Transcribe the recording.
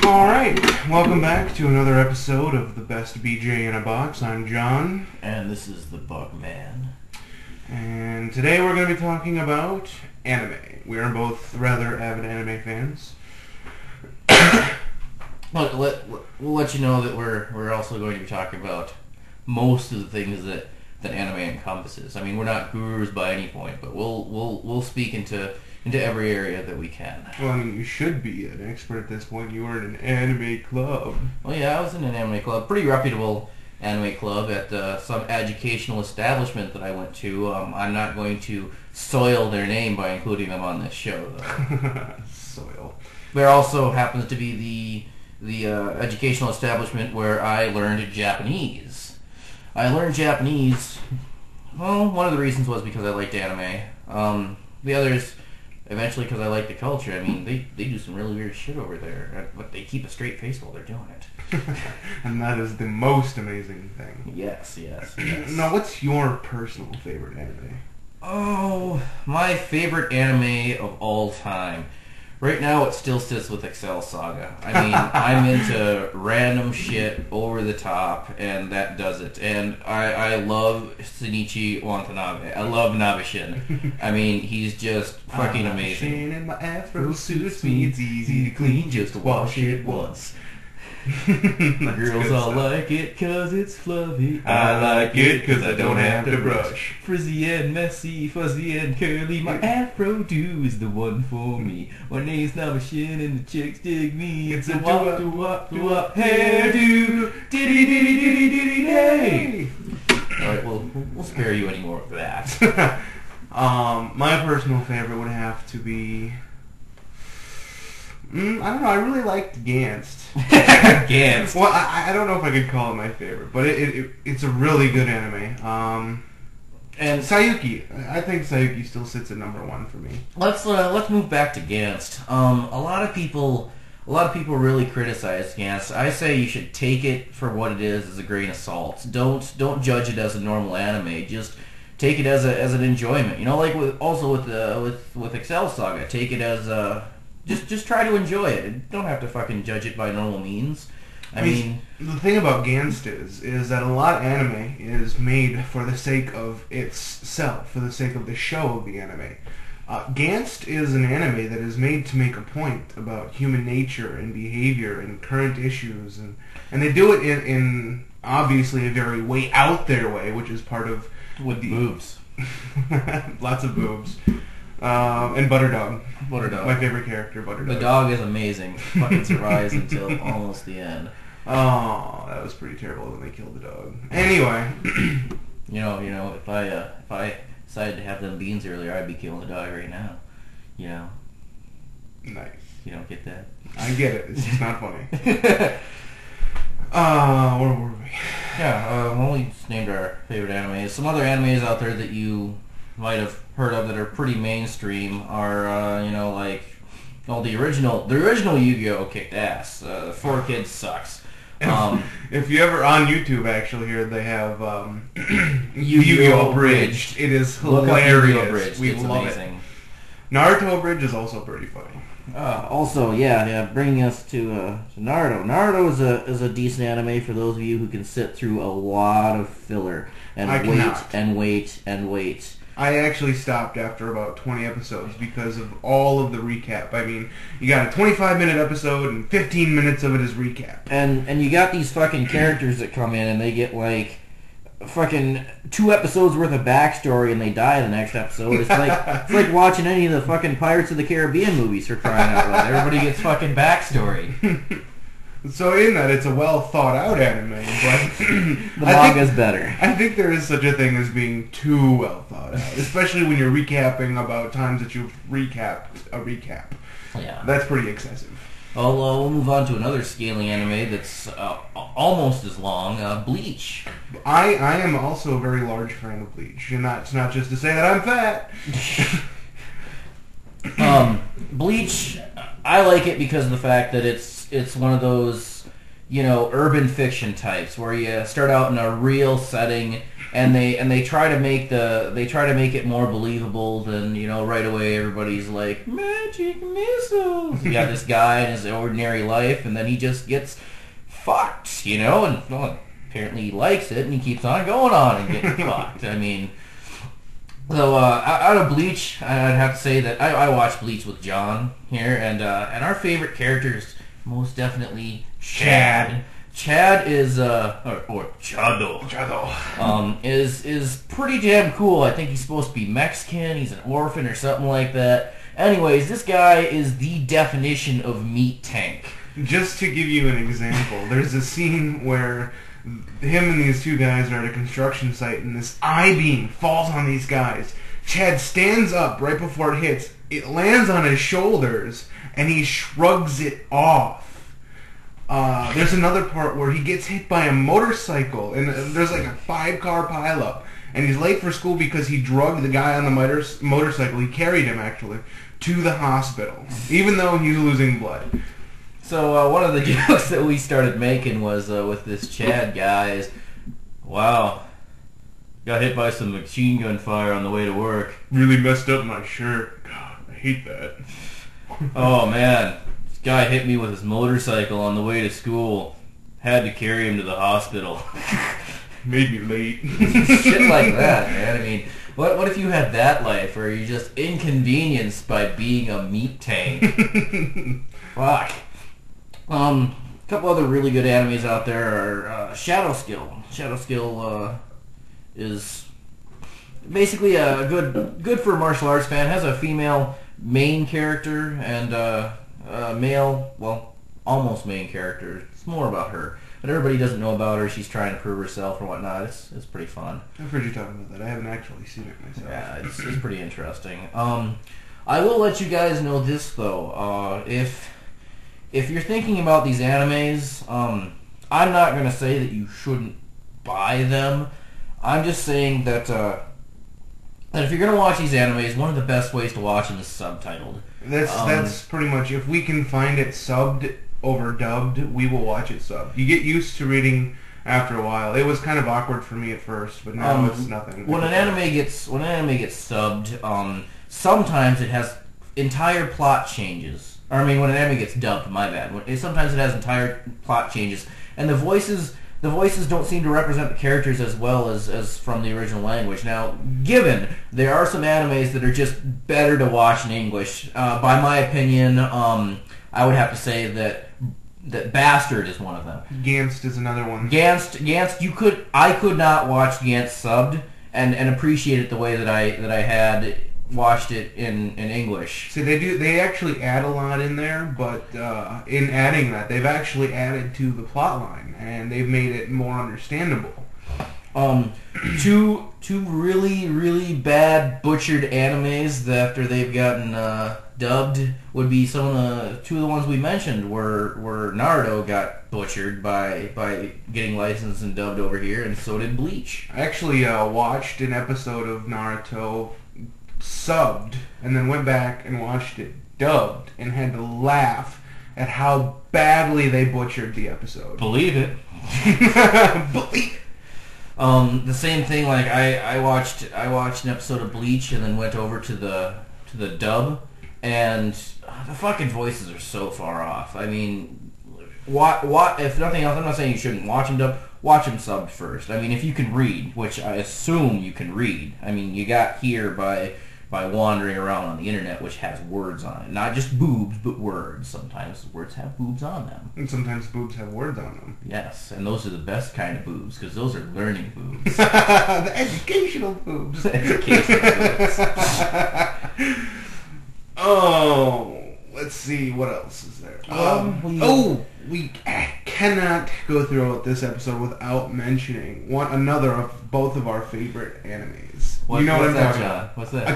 Alright, welcome back to another episode of the Best BJ in a Box. I'm John. And this is the Bugman. And today we're going to be talking about anime. We are both rather avid anime fans. Look, we'll let you know that we're also going to be talking about most of the things that anime encompasses. I mean, we're not gurus by any point, but we'll speak into every area that we can. Well, I mean, you should be an expert at this point. You were in an anime club. Well, yeah, I was in an anime club, pretty reputable anime club at some educational establishment that I went to. I'm not going to soil their name by including them on this show, though. Soil. There also happens to be the educational establishment where I learned Japanese. I learned Japanese, well, one of the reasons was because I liked anime. The others, eventually because I liked the culture. I mean, they do some really weird shit over there, but they keep a straight face while they're doing it. And that is the most amazing thing. Yes. Now, what's your personal favorite anime? Oh, my favorite anime of all time. Right now, it still sits with Excel Saga. I mean, I'm into random shit, over the top, and that does it. And I love Shinichi Watanabe. I love Nabeshin. I mean, he's just fucking amazing. And my afro suits me, it's easy to clean, just to wash it once. The girls all like it 'cause it's fluffy. I like it 'cause I don't have to brush. Frizzy and messy, fuzzy and curly. My afro do is the one for me. My name's Nabeshin and the chicks dig me. It's a wop to wop to wop hairdo. Diddy diddy diddy diddy day. Alright, well, we'll spare you any more of that. My personal favorite would have to be... I don't know, I really liked Gantz. Gantz. Well, I don't know if I could call it my favorite, but it's a really good anime. And Sayuki, I think Sayuki still sits at number one for me. Let's move back to Gantz. A lot of people really criticize Gantz. I say you should take it for what it is as a grain of salt. Don't judge it as a normal anime. Just take it as an enjoyment. You know, like with Excel Saga, take it as a Just try to enjoy it. You don't have to fucking judge it by normal means. I mean, the thing about Gantz is that a lot of anime is made for the sake of itself, for the sake of the show of the anime. Gantz is an anime that is made to make a point about human nature and behavior and current issues, and they do it in obviously a very way out there way, which is part of with boobs. Lots of boobs. And Butterdog. Butterdog. My favorite character, Butterdog. The dog is amazing. Fucking survives until almost the end. Oh, that was pretty terrible when they killed the dog. Anyway. You know, if I decided to have them beans earlier, I'd be killing the dog right now. You know. Nice. You don't get that? I get it. It's just not funny. Where were we? Yeah, well, we just named our favorite animes. Some other animes out there that you might have heard of that are pretty mainstream are, the original Yu-Gi-Oh! Kicked ass. 4Kids sucks. If you ever on YouTube, actually, here they have Yu-Gi-Oh! Abridged. It is hilarious. Abridged. We it's love amazing. It. Naruto Abridged is also pretty funny. Also, bringing us to Naruto. Naruto is a decent anime for those of you who can sit through a lot of filler and wait. I actually stopped after about 20 episodes because of all of the recap. I mean, you got a 25-minute episode and 15 minutes of it is recap. And you got these fucking characters that come in and they get like fucking 2 episodes worth of backstory and they die the next episode. It's like watching any of the fucking Pirates of the Caribbean movies, for crying out loud. Everybody gets fucking backstory. So in that, it's a well thought out anime, but the manga's better. I think there is such a thing as being too well thought out, especially when you're recapping about times that you've recapped a recap. Yeah, that's pretty excessive. Well, we'll move on to another scaling anime that's almost as long, Bleach. I am also a very large fan of Bleach, and that's not just to say that I'm fat. Bleach, I like it because of the fact that it's one of those urban fiction types where you start out in a real setting and they try to make it more believable than, right away everybody's like magic missiles. You got this guy in his ordinary life and then he just gets fucked, and well, apparently he likes it and he keeps on going on and getting fucked. I mean, so out of Bleach, I'd have to say that I watched Bleach with John here, and our favorite character is most definitely Chad. Chad is or Chado. Is pretty damn cool. I think he's supposed to be Mexican. He's an orphan or something like that. Anyways, this guy is the definition of meat tank. Just to give you an example, there's a scene where him and these two guys are at a construction site and this I-beam falls on these guys. Chad stands up right before it hits. It lands on his shoulders and he shrugs it off. There's another part where he gets hit by a motorcycle and there's like a 5-car pileup and he's late for school because he drugged the guy on the motorcycle. He carried him actually to the hospital even though he's losing blood. So one of the jokes that we started making was with this Chad guy is, wow, got hit by some machine gun fire on the way to work. Really messed up my shirt. God, I hate that. Oh man, this guy hit me with his motorcycle on the way to school. Had to carry him to the hospital. Made me late. Shit like that, man. I mean, what if you had that life where you're just inconvenienced by being a meat tank? Fuck. A couple other really good animes out there are Shadow Skill. Shadow Skill is basically a good for a martial arts fan. Has a female main character and a male, well, almost main character. It's more about her, but everybody doesn't know about her. She's trying to prove herself or whatnot. It's pretty fun. I've heard you talking about that. I haven't actually seen it myself. Yeah, it's pretty interesting. I will let you guys know this though. If you're thinking about these animes, I'm not going to say that you shouldn't buy them. I'm just saying that if you're going to watch these animes, one of the best ways to watch them is subtitled. That's pretty much, if we can find it subbed over dubbed, we will watch it subbed. You get used to reading after a while. It was kind of awkward for me at first, but now it's nothing. When an anime gets subbed, sometimes it has entire plot changes. Or, I mean, when an anime gets dubbed, my bad. Sometimes it has entire plot changes, and the voices don't seem to represent the characters as well as from the original language. Now, given there are some animes that are just better to watch in English, by my opinion, I would have to say that Bastard is one of them. Gantz is another one. Gantz, I could not watch Gantz subbed and appreciate it the way that I had watched it in English. See, they actually add a lot in there, but in adding that, they've actually added to the plot line, and they've made it more understandable. Two really, really bad butchered animes that after they've gotten dubbed would be two of the ones we mentioned where Naruto got butchered by getting licensed and dubbed over here, and so did Bleach. I actually watched an episode of Naruto subbed and then went back and watched it dubbed and had to laugh at how badly they butchered the episode. Believe it. Believe it. The same thing, like I watched an episode of Bleach and then went over to the dub, and the fucking voices are so far off. I mean, what if nothing else, I'm not saying you shouldn't watch them dubbed. Watch them subbed first. I mean, if you can read, which I assume you can read. I mean, you got here by wandering around on the internet, which has words on it. Not just boobs, but words. Sometimes words have boobs on them. And sometimes boobs have words on them. Yes, and those are the best kind of boobs, because those are learning boobs. The educational boobs. Educational boobs. Oh, let's see, what else is there? We cannot go through this episode without mentioning both of our favorite animes. What I'm talking about? What's that?